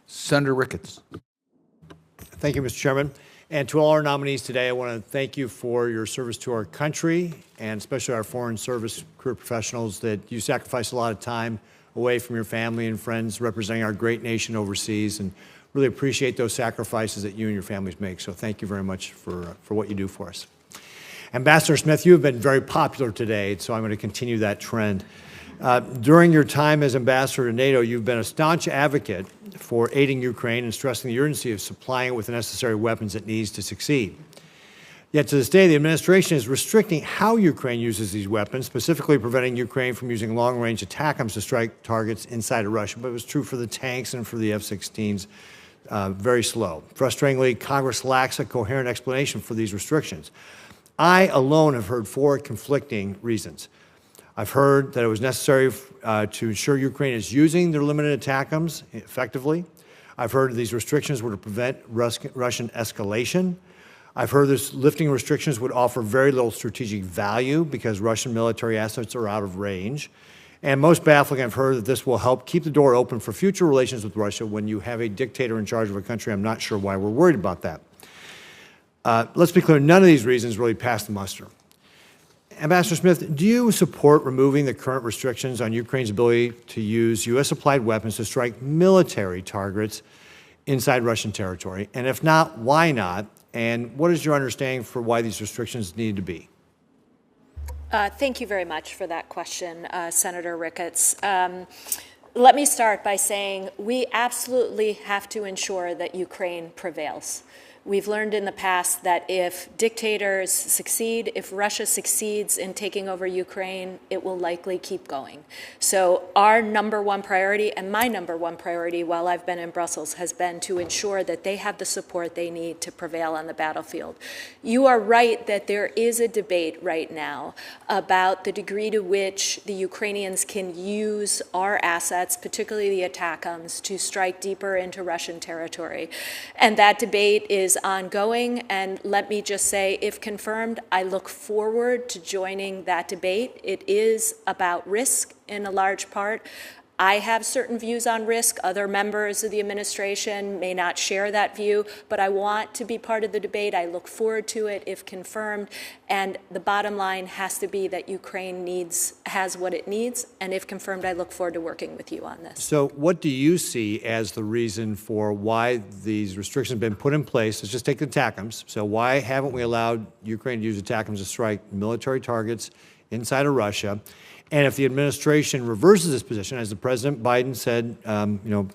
Senator Ricketts. Thank you, Mr. Chairman. And to all our nominees today, I want to thank you for your service to our country, and especially our foreign service career professionals, that you sacrifice a lot of time away from your family and friends representing our great nation overseas, and really appreciate those sacrifices that you and your families make. So thank you very much for what you do for us. Ambassador Smith, you have been very popular today, so I'm going to continue that trend. During your time as ambassador to NATO, you've been a staunch advocate for aiding Ukraine and stressing the urgency of supplying it with the necessary weapons it needs to succeed. Yet to this day, the administration is restricting how Ukraine uses these weapons, specifically preventing Ukraine from using long-range ATACMS to strike targets inside of Russia. But it was true for the tanks and for the F-16s. Very slow. Frustratingly, Congress lacks a coherent explanation for these restrictions. I alone have heard 4 conflicting reasons. I've heard that it was necessary to ensure Ukraine is using their limited ATACMS effectively. I've heard these restrictions were to prevent Russian escalation. I've heard this lifting restrictions would offer very little strategic value because Russian military assets are out of range. And most baffling, I've heard that this will help keep the door open for future relations with Russia when you have a dictator in charge of a country. I'm not sure why we're worried about that. Let's be clear, none of these reasons really pass the muster. Ambassador Smith, do you support removing the current restrictions on Ukraine's ability to use U.S.-supplied weapons to strike military targets inside Russian territory? And if not, why not? And what is your understanding for why these restrictions need to be? Thank you very much for that question, Senator Ricketts. Let me start by saying we absolutely have to ensure that Ukraine prevails. We've learned in the past that if dictators succeed, if Russia succeeds in taking over Ukraine, it will likely keep going. So our number one priority, and my number one priority while I've been in Brussels, has been to ensure that they have the support they need to prevail on the battlefield. You are right that there is a debate right now about the degree to which the Ukrainians can use our assets, particularly the ATACMS, to strike deeper into Russian territory. And that debate is ongoing, and let me just say, if confirmed, I look forward to joining that debate. It is about risk in a large part. I have certain views on risk. Other members of the administration may not share that view, but I want to be part of the debate. I look forward to it if confirmed. And the bottom line has to be that Ukraine has what it needs. And if confirmed, I look forward to working with you on this. So what do you see as the reason for why these restrictions have been put in place? Let's just take the ATACMS. So why haven't we allowed Ukraine to use ATACMS to strike military targets inside of Russia? And if the administration reverses this position, as the President Biden said,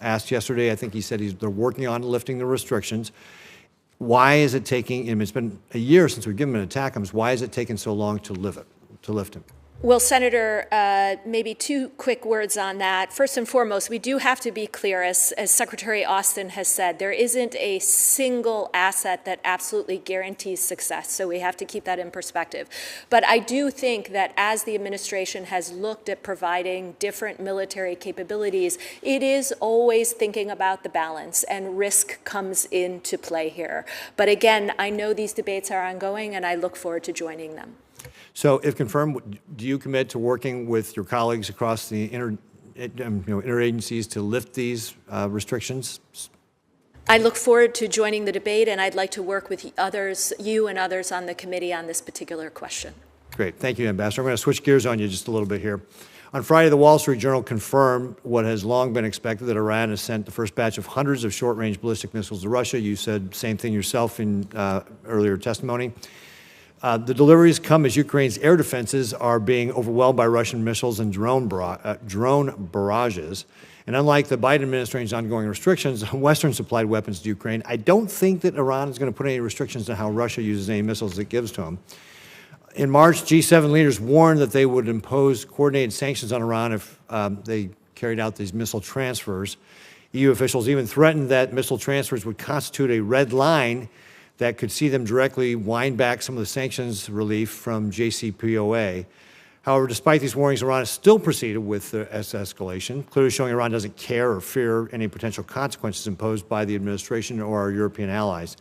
asked yesterday, I think he said they're working on lifting the restrictions. Why is it taking, it's been a year since we've given him an ATACMS, why is it taking so long to lift him? Well, Senator, maybe 2 quick words on that. First and foremost, we do have to be clear, as Secretary Austin has said, there isn't a single asset that absolutely guarantees success, so we have to keep that in perspective. But I do think that as the administration has looked at providing different military capabilities, it is always thinking about the balance, and risk comes into play here. But again, I know these debates are ongoing, and I look forward to joining them. So, if confirmed, do you commit to working with your colleagues across the interagencies to lift these restrictions? I look forward to joining the debate, and I'd like to work with you and others on the committee on this particular question. Great. Thank you, Ambassador. I'm going to switch gears on you just a little bit here. On Friday, the Wall Street Journal confirmed what has long been expected, that Iran has sent the first batch of hundreds of short-range ballistic missiles to Russia. You said the same thing yourself in earlier testimony. The deliveries come as Ukraine's air defenses are being overwhelmed by Russian missiles and drone barrages. And unlike the Biden administration's ongoing restrictions on Western-supplied weapons to Ukraine, I don't think that Iran is going to put any restrictions on how Russia uses any missiles it gives to them. In March, G7 leaders warned that they would impose coordinated sanctions on Iran if they carried out these missile transfers. EU officials even threatened that missile transfers would constitute a red line that could see them directly wind back some of the sanctions relief from JCPOA. However, despite these warnings, Iran has still proceeded with the escalation, clearly showing Iran doesn't care or fear any potential consequences imposed by the administration or our European allies.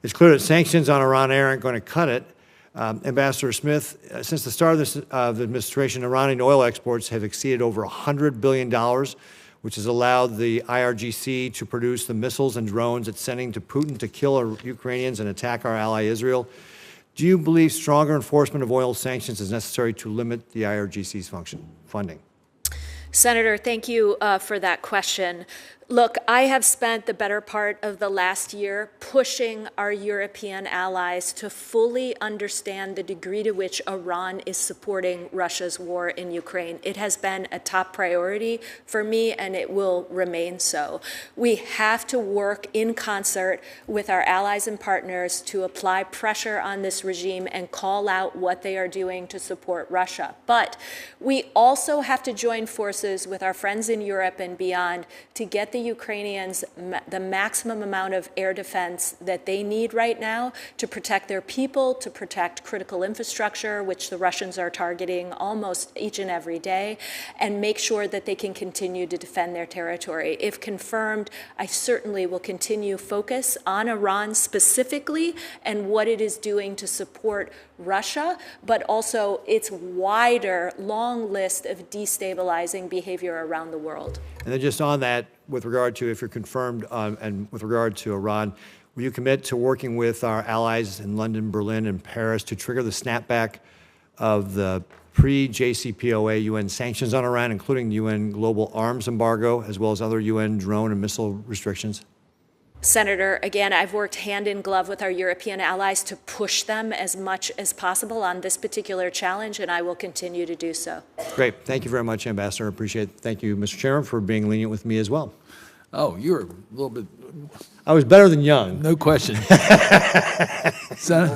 It's clear that sanctions on Iran aren't going to cut it. Ambassador Smith, since the start of the administration, Iranian oil exports have exceeded over $100 billion, which has allowed the IRGC to produce the missiles and drones it's sending to Putin to kill our Ukrainians and attack our ally Israel. Do you believe stronger enforcement of oil sanctions is necessary to limit the IRGC's funding? Senator, thank you for that question. Look, I have spent the better part of the last year pushing our European allies to fully understand the degree to which Iran is supporting Russia's war in Ukraine. It has been a top priority for me, and it will remain so. We have to work in concert with our allies and partners to apply pressure on this regime and call out what they are doing to support Russia. But we also have to join forces with our friends in Europe and beyond to get the Ukrainians the maximum amount of air defense that they need right now to protect their people, to protect critical infrastructure, which the Russians are targeting almost each and every day, and make sure that they can continue to defend their territory. If confirmed, I certainly will continue focus on Iran specifically and what it is doing to support Russia, but also its wider, long list of destabilizing behavior around the world. And then just on that, with regard to, if you're confirmed, and with regard to Iran, will you commit to working with our allies in London, Berlin, and Paris to trigger the snapback of the pre-JCPOA UN sanctions on Iran, including the UN global arms embargo, as well as other UN drone and missile restrictions? Senator, again, I've worked hand in glove with our European allies to push them as much as possible on this particular challenge, and I will continue to do so. Great. Thank you very much, Ambassador. I appreciate it. Thank you, Mr. Chairman, for being lenient with me as well. Oh, you're a little bit, I was better than young. no question. Senator.